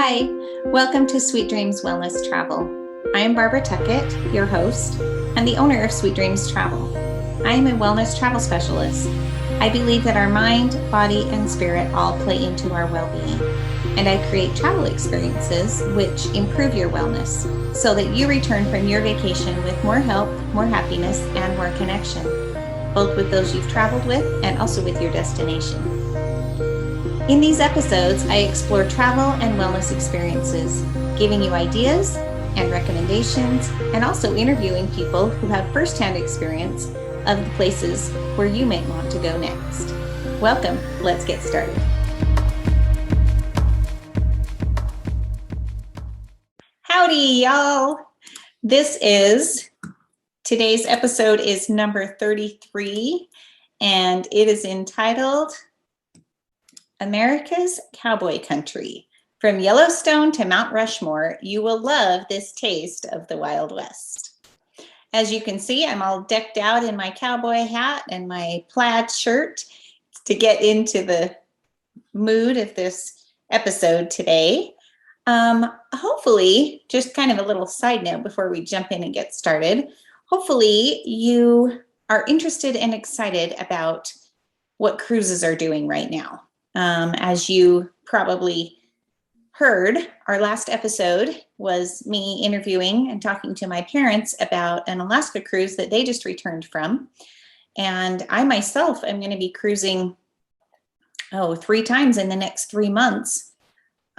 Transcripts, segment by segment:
Hi, welcome to Sweet Dreams Wellness Travel. I am Barbara Tuckett, your host, and the owner of Sweet Dreams Travel. I am a wellness travel specialist. I believe that our mind, body, and spirit all play into our well-being, and I create travel experiences which improve your wellness so that you return from your vacation with more health, more happiness, and more connection, both with those you've traveled with and also with your destination. In these episodes, I explore travel and wellness experiences, giving you ideas and recommendations, and also interviewing people who have firsthand experience of the places where you may want to go next. Welcome, let's get started. Howdy, y'all. Today's episode is number 33, and it is entitled America's Cowboy Country. From Yellowstone to Mount Rushmore, you will love this taste of the Wild West. As you can see, I'm all decked out in my cowboy hat and my plaid shirt to get into the mood of this episode today. Hopefully, just kind of a little side note before we jump in and get started, hopefully you are interested and excited about what cruises are doing right now. As you probably heard, our last episode was me interviewing and talking to my parents about an Alaska cruise that they just returned from. And I myself am going to be cruising 3 times in the next 3 months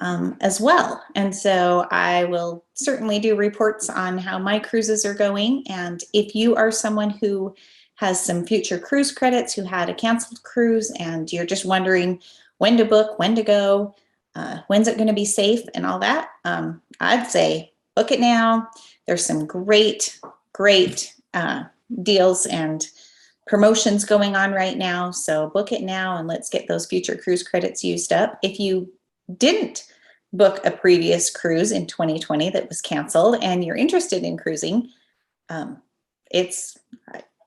as well. And so I will certainly do reports on how my cruises are going. And if you are someone who has some future cruise credits, who had a canceled cruise, and you're just wondering when to book, when to go, when's it going to be safe and all that, I'd say book it now. There's some great deals and promotions going on right now. So book it now and let's get those future cruise credits used up. If you didn't book a previous cruise in 2020 that was canceled and you're interested in cruising, it's,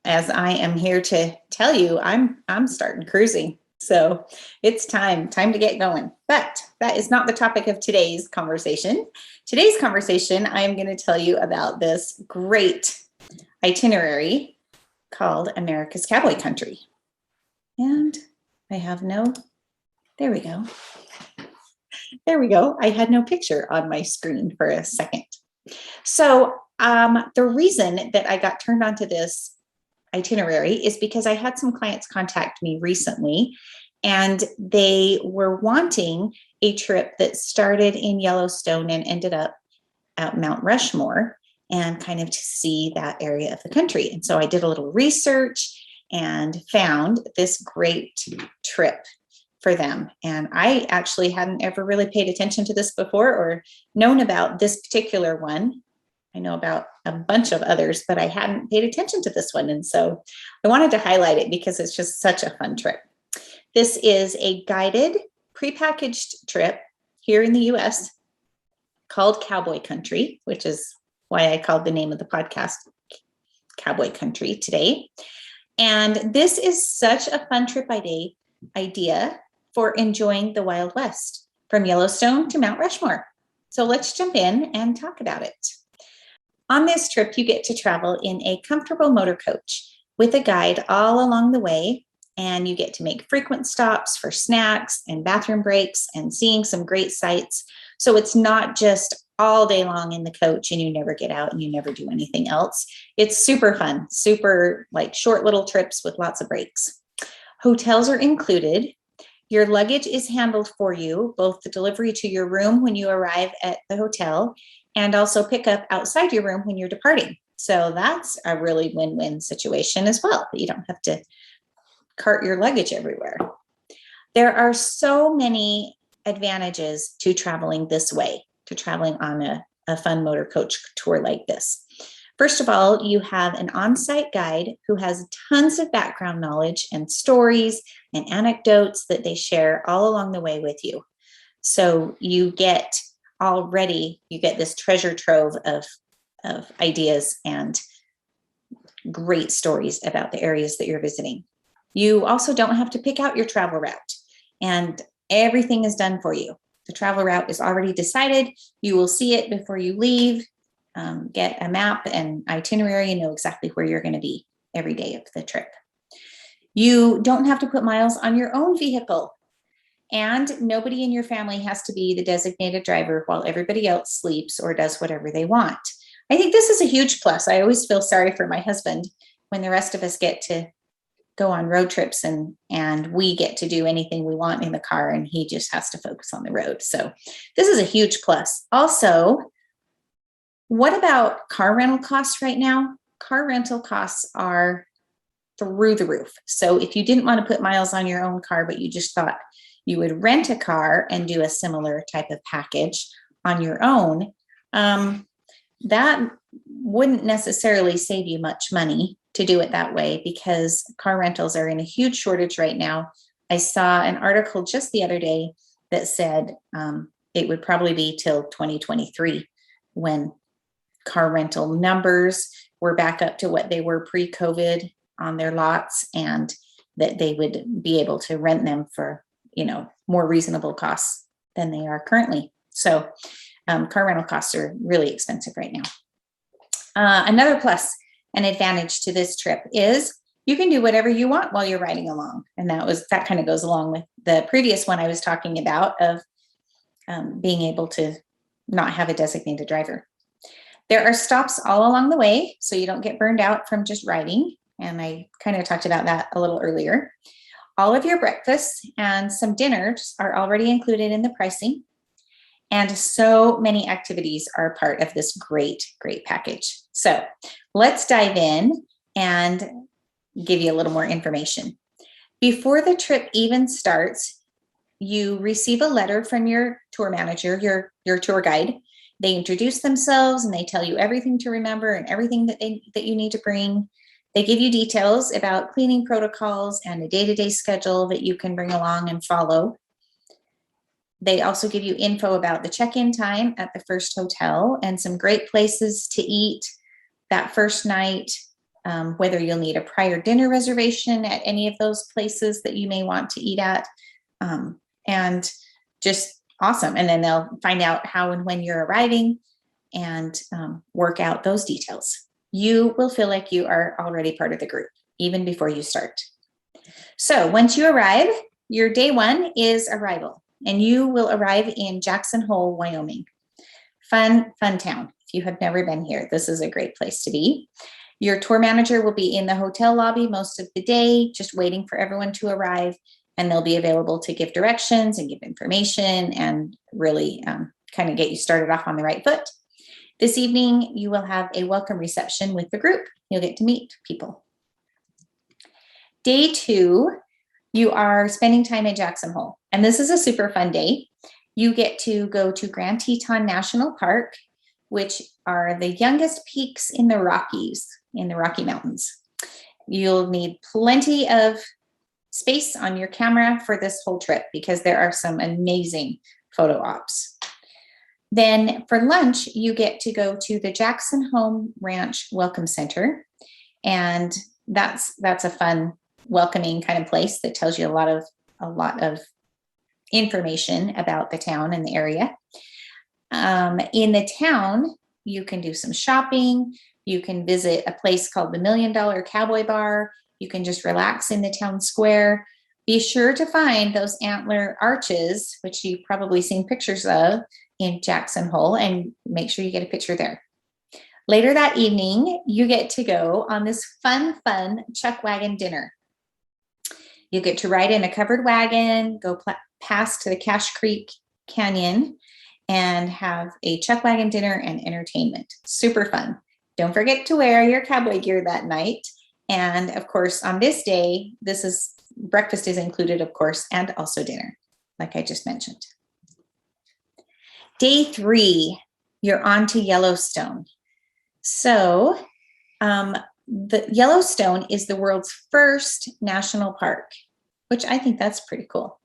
as I am here to tell you, I'm starting cruising. So it's time to get going. But that is not the topic of today's conversation. Today's conversation, I am going to tell you about this great itinerary called America's Cowboy Country. And I have there we go. I had no picture on my screen for a second. So the reason that I got turned on to this itinerary is because I had some clients contact me recently, and they were wanting a trip that started in Yellowstone and ended up at Mount Rushmore and kind of to see that area of the country. And so I did a little research and found this great trip for them. And I actually hadn't ever really paid attention to this before or known about this particular one. I know about a bunch of others, but I hadn't paid attention to this one. And so I wanted to highlight it because it's just such a fun trip. This is a guided, prepackaged trip here in the US called Cowboy Country, which is why I called the name of the podcast Cowboy Country today. And this is such a fun trip idea for enjoying the Wild West from Yellowstone to Mount Rushmore. So let's jump in and talk about it. On this trip, you get to travel in a comfortable motorcoach with a guide all along the way, and you get to make frequent stops for snacks and bathroom breaks and seeing some great sights. So it's not just all day long in the coach and you never get out and you never do anything else. It's super fun, super short little trips with lots of breaks. Hotels are included. Your luggage is handled for you, both the delivery to your room when you arrive at the hotel and also pick up outside your room when you're departing. So that's a really win-win situation as well. You don't have to cart your luggage everywhere. There are so many advantages to traveling this way, to traveling on a fun motor coach tour like this. First of all, you have an on-site guide who has tons of background knowledge and stories and anecdotes that they share all along the way with you. So you get this treasure trove of ideas and great stories about the areas that you're visiting. You also don't have to pick out your travel route, and everything is done for you. the travel route is already decided. You will see it before you leave. Get a map and itinerary and know exactly where you're going to be every day of the trip. You don't have to put miles on your own vehicle, and nobody in your family has to be the designated driver while everybody else sleeps or does whatever they want. I think this is a huge plus. I always feel sorry for my husband when the rest of us get to go on road trips and we get to do anything we want in the car and he just has to focus on the road. So this is a huge plus. Also, what about car rental costs right now? Car rental costs are through the roof. So if you didn't want to put miles on your own car, but you just thought you would rent a car and do a similar type of package on your own, that wouldn't necessarily save you much money to do it that way because car rentals are in a huge shortage right now. I saw an article just the other day that said it would probably be till 2023 when car rental numbers were back up to what they were pre-COVID on their lots, and that they would be able to rent them for, more reasonable costs than they are currently. So car rental costs are really expensive right now. Another plus and advantage to this trip is you can do whatever you want while you're riding along. And that kind of goes along with the previous one I was talking about of being able to not have a designated driver. There are stops all along the way, so you don't get burned out from just riding. And I kind of talked about that a little earlier. All of your breakfasts and some dinners are already included in the pricing. And so many activities are part of this great, great package. So let's dive in and give you a little more information. Before the trip even starts, you receive a letter from your tour manager, your tour guide. They introduce themselves and they tell you everything to remember and everything that you need to bring. They give you details about cleaning protocols and a day-to-day schedule that you can bring along and follow. They also give you info about the check-in time at the first hotel and some great places to eat that first night, whether you'll need a prior dinner reservation at any of those places that you may want to eat at, and just awesome. And then they'll find out how and when you're arriving and work out those details. You will feel like you are already part of the group, even before you start. So once you arrive, your day one is arrival. And you will arrive in Jackson Hole, Wyoming. Fun town. If you have never been here, this is a great place to be. Your tour manager will be in the hotel lobby most of the day, just waiting for everyone to arrive, and they'll be available to give directions and give information and really kind of get you started off on the right foot. This evening, you will have a welcome reception with the group. You'll get to meet people. Day two, you are spending time in Jackson Hole. And this is a super fun day. You get to go to Grand Teton National Park, which are the youngest peaks in the Rockies, in the Rocky Mountains. You'll need plenty of space on your camera for this whole trip because there are some amazing photo ops. Then for lunch, you get to go to the Jackson Home Ranch Welcome Center. And that's a fun, welcoming kind of place that tells you a lot of information about the town and the area. In the town, you can do some shopping. You can visit a place called the $1 Million Cowboy Bar. You can just relax in the town square. Be sure to find those antler arches, which you've probably seen pictures of in Jackson Hole, and make sure you get a picture there. Later that evening, you get to go on this fun Chuckwagon dinner. You get to ride in a covered wagon, go past to the Cache Creek Canyon, and have a Chuckwagon dinner and entertainment. Super fun. Don't forget to wear your cowboy gear that night. And of course, on this day, breakfast is included, of course, and also dinner, like I just mentioned. Day three, you're on to Yellowstone. So the Yellowstone is the world's first national park, which I think that's pretty cool.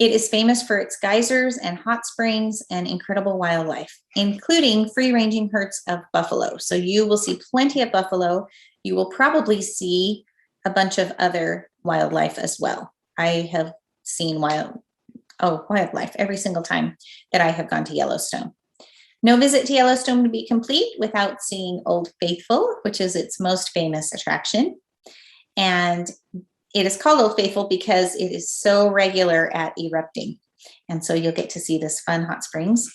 It is famous for its geysers and hot springs and incredible wildlife, including free-ranging herds of buffalo. So you will see plenty of buffalo. You will probably see a bunch of other wildlife as well. I have seen wildlife every single time that I have gone to Yellowstone. No visit to Yellowstone would be complete without seeing Old Faithful, which is its most famous attraction. And it is called Old Faithful because it is so regular at erupting. And so you'll get to see this fun hot springs,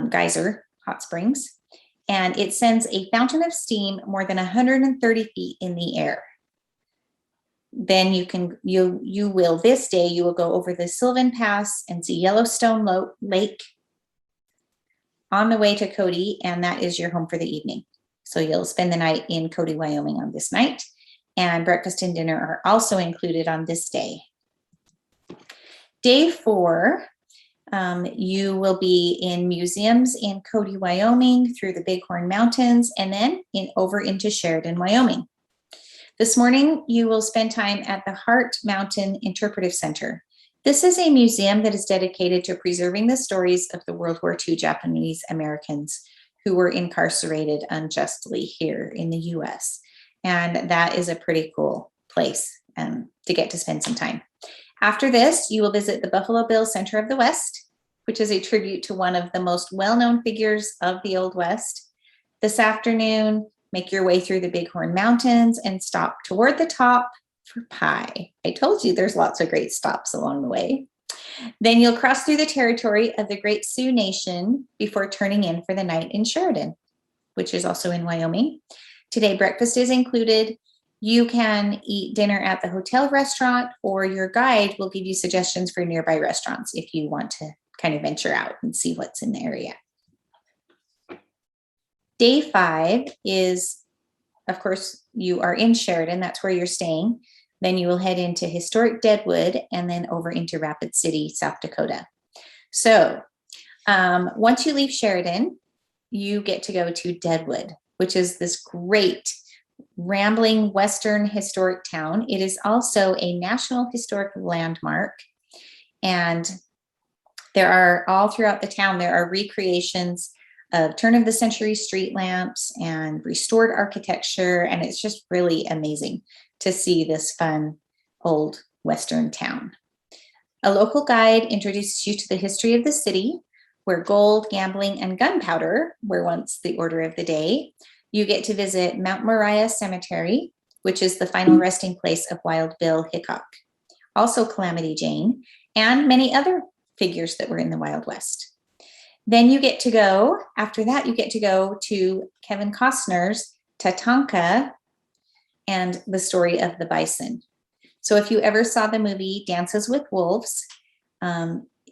geyser hot springs. And it sends a fountain of steam more than 130 feet in the air. Then you will this day, you will go over the Sylvan Pass and see Yellowstone Lake on the way to Cody, and that is your home for the evening. So you'll spend the night in Cody, Wyoming on this night, and breakfast and dinner are also included on this day. Day 4, you will be in museums in Cody, Wyoming, through the Bighorn Mountains, and then over into Sheridan, Wyoming. This morning, you will spend time at the Heart Mountain Interpretive Center. This is a museum that is dedicated to preserving the stories of the World War II Japanese Americans who were incarcerated unjustly here in the US. And that is a pretty cool place to get to spend some time. After this, you will visit the Buffalo Bill Center of the West, which is a tribute to one of the most well-known figures of the Old West. This afternoon, make your way through the Bighorn Mountains and stop toward the top for pie. I told you there's lots of great stops along the way. Then you'll cross through the territory of the Great Sioux Nation before turning in for the night in Sheridan, which is also in Wyoming. Today, breakfast is included. You can eat dinner at the hotel restaurant, or your guide will give you suggestions for nearby restaurants if you want to kind of venture out and see what's in the area. Day 5 is, of course, you are in Sheridan. That's where you're staying. Then you will head into historic Deadwood and then over into Rapid City, South Dakota. So once you leave Sheridan, you get to go to Deadwood, which is this great rambling Western historic town. It is also a National Historic Landmark. And there are all throughout the town, there are recreations of turn of the century street lamps and restored architecture. And it's just really amazing to see this fun old Western town. A local guide introduces you to the history of the city, where gold, gambling, and gunpowder were once the order of the day. You get to visit Mount Moriah Cemetery, which is the final resting place of Wild Bill Hickok, also Calamity Jane, and many other figures that were in the Wild West. Then you get to go, after that, you get to go to Kevin Costner's Tatanka and the story of the bison. So if you ever saw the movie Dances with Wolves,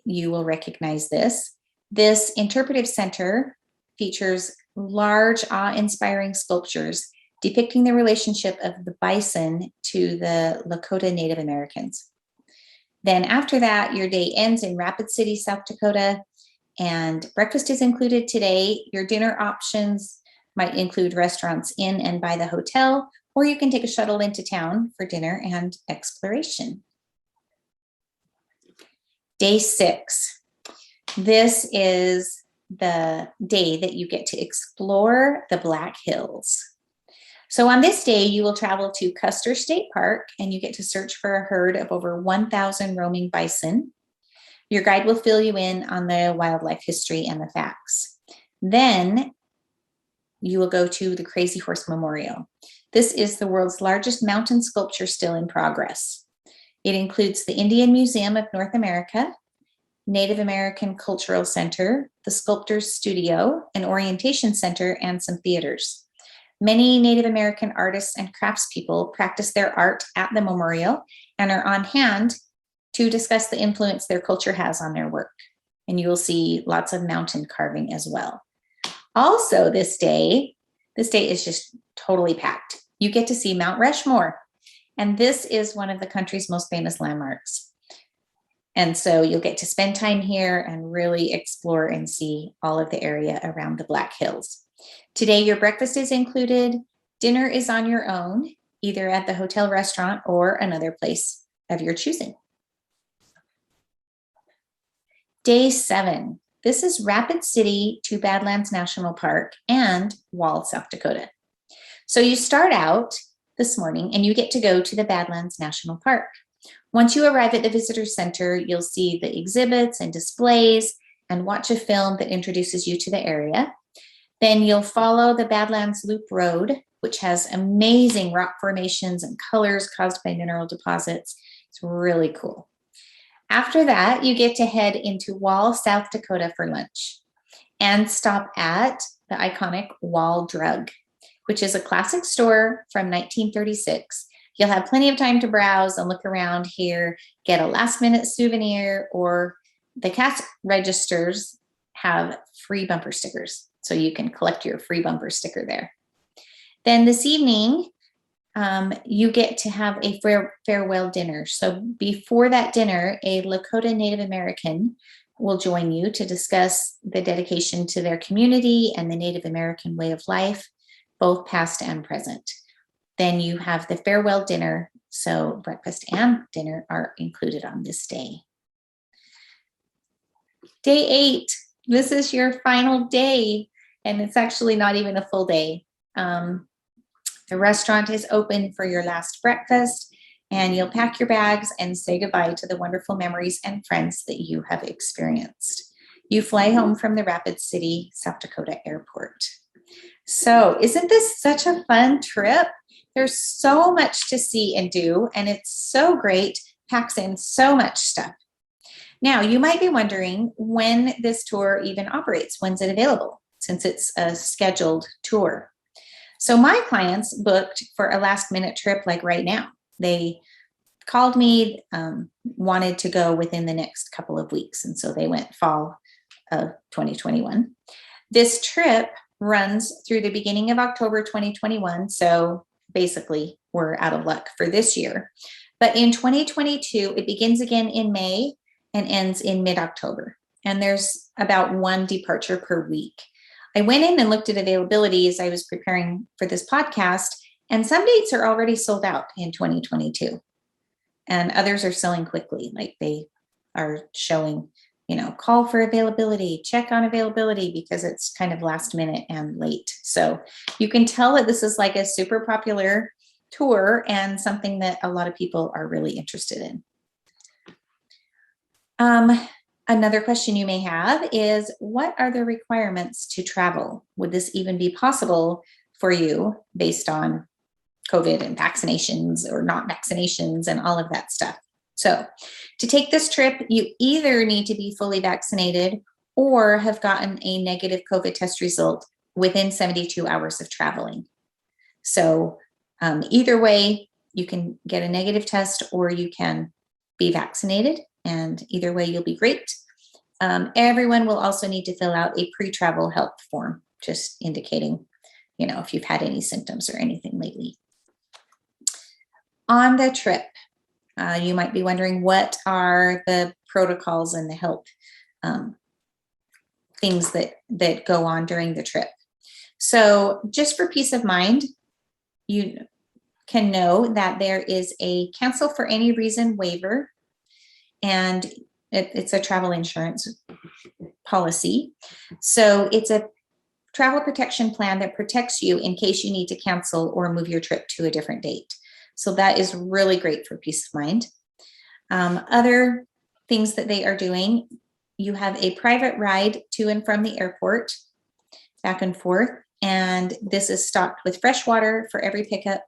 you will recognize this. This interpretive center features large, awe-inspiring sculptures depicting the relationship of the bison to the Lakota Native Americans. Then after that, your day ends in Rapid City, South Dakota, and breakfast is included today. Your dinner options might include restaurants in and by the hotel, or you can take a shuttle into town for dinner and exploration. Day 6. This is the day that you get to explore the Black Hills. So on this day, you will travel to Custer State Park and you get to search for a herd of over 1,000 roaming bison. Your guide will fill you in on the wildlife history and the facts. Then you will go to the Crazy Horse Memorial. This is the world's largest mountain sculpture still in progress. It includes the Indian Museum of North America, Native American Cultural Center, the Sculptor's Studio, an orientation center, and some theaters. Many Native American artists and craftspeople practice their art at the memorial and are on hand to discuss the influence their culture has on their work. And you will see lots of mountain carving as well. Also this day is just totally packed. You get to see Mount Rushmore. And this is one of the country's most famous landmarks. And so you'll get to spend time here and really explore and see all of the area around the Black Hills. Today, your breakfast is included. Dinner is on your own, either at the hotel restaurant or another place of your choosing. Day 7. This is Rapid City to Badlands National Park and Wall, South Dakota. So you start out this morning and you get to go to the Badlands National Park. Once you arrive at the visitor center, you'll see the exhibits and displays and watch a film that introduces you to the area. Then you'll follow the Badlands Loop Road, which has amazing rock formations and colors caused by mineral deposits. It's really cool. After that, you get to head into Wall, South Dakota for lunch and stop at the iconic Wall Drug, which is a classic store from 1936. You'll have plenty of time to browse and look around here, get a last minute souvenir, or the cash registers have free bumper stickers. So you can collect your free bumper sticker there. Then this evening, you get to have a farewell dinner. So before that dinner, a Lakota Native American will join you to discuss the dedication to their community and the Native American way of life, both past and present. Then you have the farewell dinner. So breakfast and dinner are included on this day. Day 8, this is your final day, and it's actually not even a full day. The restaurant is open for your last breakfast, and you'll pack your bags and say goodbye to the wonderful memories and friends that you have experienced. You fly home from the Rapid City, South Dakota airport. So isn't this such a fun trip? There's so much to see and do, and it's so great, packs in so much stuff. Now, you might be wondering when this tour even operates. When's it available? Since it's a scheduled tour. So my clients booked for a last minute trip like right now. They called me, wanted to go within the next couple of weeks. And so they went fall of 2021. This trip runs through the beginning of October 2021. So basically we're out of luck for this year. But in 2022, it begins again in May and ends in mid-October. And there's about one departure per week. I went in and looked at availability as I was preparing for this podcast, and some dates are already sold out in 2022. And others are selling quickly, like they are showing, call for availability, check on availability, because it's kind of last minute and late. So you can tell that this is like a super popular tour and something that a lot of people are really interested in. Another question you may have is, what are the requirements to travel? Would this even be possible for you based on COVID and vaccinations or not vaccinations and all of that stuff? So to take this trip, you either need to be fully vaccinated or have gotten a negative COVID test result within 72 hours of traveling. So either way, you can get a negative test or you can be vaccinated. And either way, you'll be great. Everyone will also need to fill out a pre-travel help form, just indicating, if you've had any symptoms or anything lately. On the trip, you might be wondering, what are the protocols and the help things that go on during the trip? So just for peace of mind, you can know that there is a cancel for any reason waiver, and it's a travel insurance policy. So it's a travel protection plan that protects you in case you need to cancel or move your trip to a different date. So that is really great for peace of mind. Other things that they are doing, you have a private ride to and from the airport, back and forth. And this is stocked with fresh water for every pickup,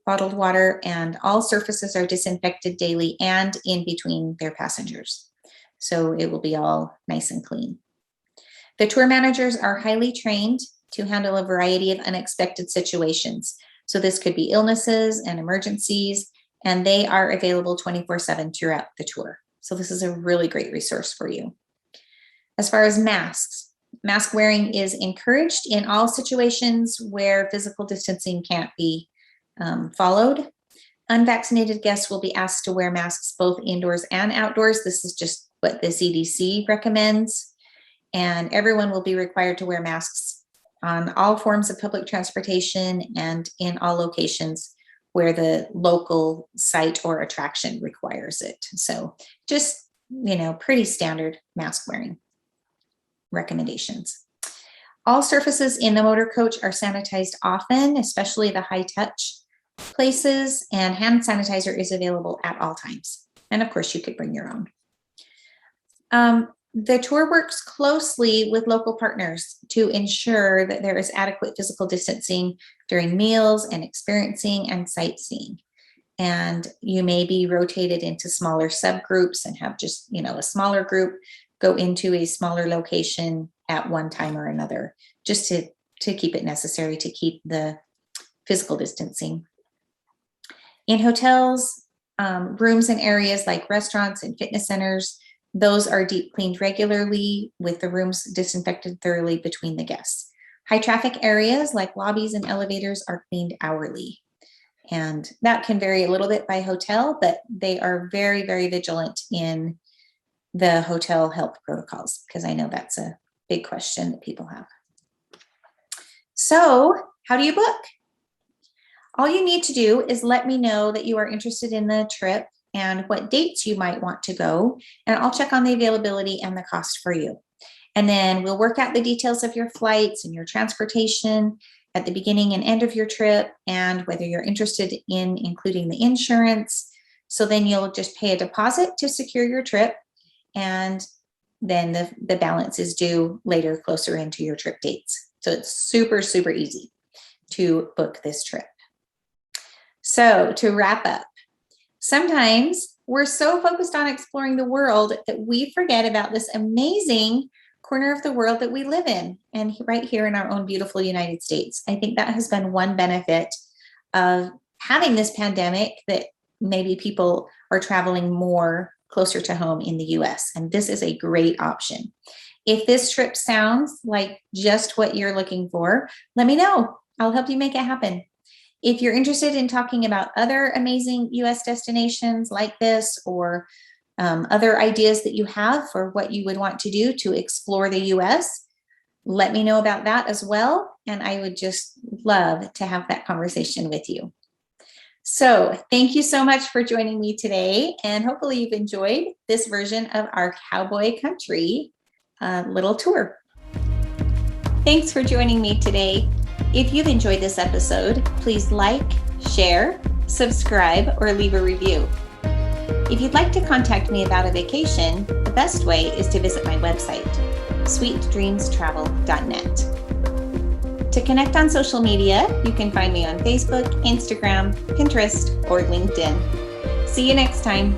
bottled water, and all surfaces are disinfected daily and in between their passengers. So it will be all nice and clean. The tour managers are highly trained to handle a variety of unexpected situations. So this could be illnesses and emergencies, and they are available 24/7 throughout the tour. So this is a really great resource for you. As far as masks, mask wearing is encouraged in all situations where physical distancing can't be followed. Unvaccinated guests will be asked to wear masks both indoors and outdoors. This is just what the CDC recommends. And everyone will be required to wear masks on all forms of public transportation and in all locations where the local site or attraction requires it. So just, pretty standard mask wearing recommendations. All surfaces in the motor coach are sanitized often, especially the high touch places, and hand sanitizer is available at all times. And of course, you could bring your own. The tour works closely with local partners to ensure that there is adequate physical distancing during meals and experiencing and sightseeing. And you may be rotated into smaller subgroups and have just, a smaller group go into a smaller location at one time or another, just to keep it necessary to keep the physical distancing. In hotels, rooms and areas like restaurants and fitness centers, those are deep cleaned regularly with the rooms disinfected thoroughly between the guests. High traffic areas like lobbies and elevators are cleaned hourly. And that can vary a little bit by hotel, but they are very, very vigilant in the hotel health protocols, because I know that's a big question that people have. So how do you book? All you need to do is let me know that you are interested in the trip and what dates you might want to go, and I'll check on the availability and the cost for you. And then we'll work out the details of your flights and your transportation at the beginning and end of your trip, and whether you're interested in including the insurance. So then you'll just pay a deposit to secure your trip, and then the balance is due later, closer into your trip dates. So it's super, super easy to book this trip. So to wrap up, sometimes we're so focused on exploring the world that we forget about this amazing corner of the world that we live in, and right here in our own beautiful United States. I think that has been one benefit of having this pandemic, that maybe people are traveling more closer to home in the US, and this is a great option. If this trip sounds like just what you're looking for, let me know. I'll help you make it happen. If you're interested in talking about other amazing US destinations like this, or other ideas that you have for what you would want to do to explore the US, let me know about that as well. And I would just love to have that conversation with you. So thank you so much for joining me today. And hopefully you've enjoyed this version of our Cowboy Country little tour. Thanks for joining me today. If you've enjoyed this episode, please like, share, subscribe, or leave a review. If you'd like to contact me about a vacation, the best way is to visit my website, sweetdreamstravel.net. To connect on social media, you can find me on Facebook, Instagram, Pinterest, or LinkedIn. See you next time.